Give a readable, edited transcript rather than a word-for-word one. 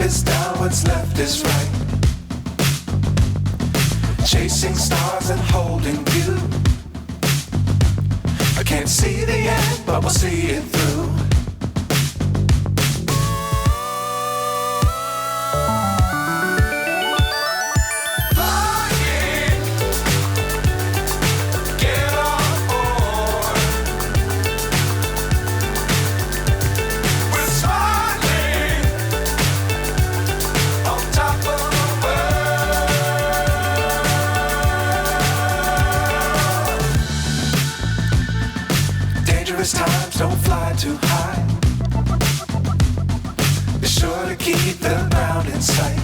is down, what's left is right. Chasing stars and holding you. I can't see the end, but we'll see it through. Times don't fly too high. Be sure to keep the ground in sight.